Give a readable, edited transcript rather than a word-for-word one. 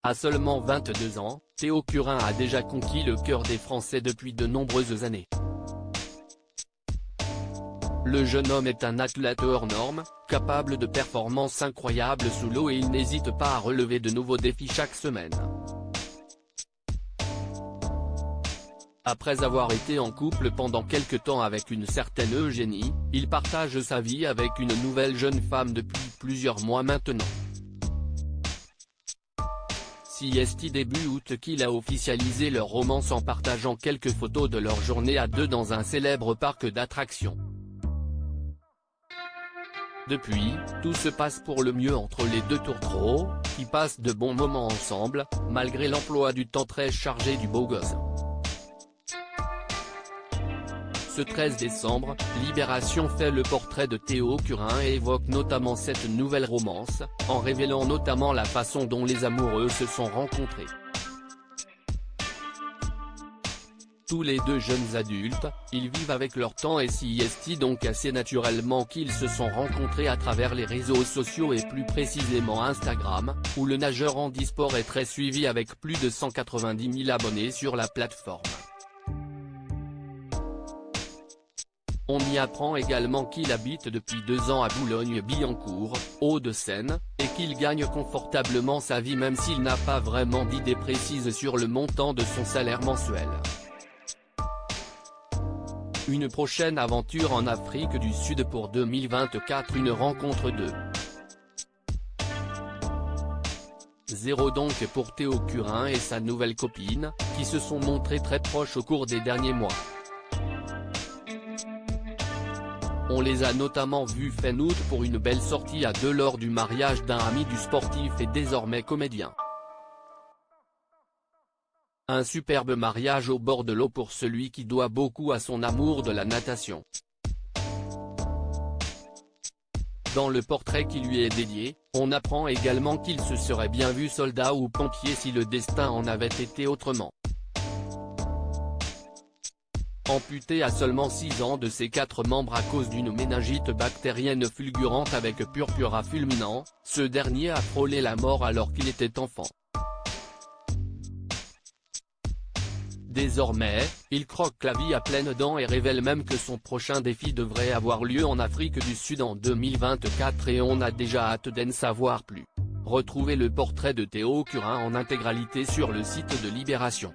À seulement 22 ans, Théo Curin a déjà conquis le cœur des Français depuis de nombreuses années. Le jeune homme est un athlète hors norme, capable de performances incroyables sous l'eau et il n'hésite pas à relever de nouveaux défis chaque semaine. Après avoir été en couple pendant quelque temps avec une certaine Eugénie, il partage sa vie avec une nouvelle jeune femme depuis plusieurs mois maintenant. C'est début août qu'il a officialisé leur romance en partageant quelques photos de leur journée à deux dans un célèbre parc d'attractions. Depuis, tout se passe pour le mieux entre les deux tourtereaux, qui passent de bons moments ensemble, malgré l'emploi du temps très chargé du beau gosse. Ce 13 décembre, Libération fait le portrait de Théo Curin et évoque notamment cette nouvelle romance, en révélant notamment la façon dont les amoureux se sont rencontrés. Tous les deux jeunes adultes, ils vivent avec leur temps et c'est donc assez naturellement qu'ils se sont rencontrés à travers les réseaux sociaux et plus précisément Instagram, où le nageur handisport est très suivi avec plus de 190 000 abonnés sur la plateforme. On y apprend également qu'il habite depuis 2 ans à Boulogne-Billancourt, Hauts-de-Seine, et qu'il gagne confortablement sa vie même s'il n'a pas vraiment d'idée précise sur le montant de son salaire mensuel. Une prochaine aventure en Afrique du Sud pour 2024. Une rencontre de 0 donc pour Théo Curin et sa nouvelle copine, qui se sont montrés très proches au cours des derniers mois. On les a notamment vus fin août pour une belle sortie à deux lors du mariage d'un ami du sportif et désormais comédien. Un superbe mariage au bord de l'eau pour celui qui doit beaucoup à son amour de la natation. Dans le portrait qui lui est dédié, on apprend également qu'il se serait bien vu soldat ou pompier si le destin en avait été autrement. Amputé à seulement 6 ans de ses 4 membres à cause d'une méningite bactérienne fulgurante avec purpura fulminant, ce dernier a frôlé la mort alors qu'il était enfant. Désormais, il croque la vie à pleines dents et révèle même que son prochain défi devrait avoir lieu en Afrique du Sud en 2024 et on a déjà hâte d'en savoir plus. Retrouvez le portrait de Théo Curin en intégralité sur le site de Libération.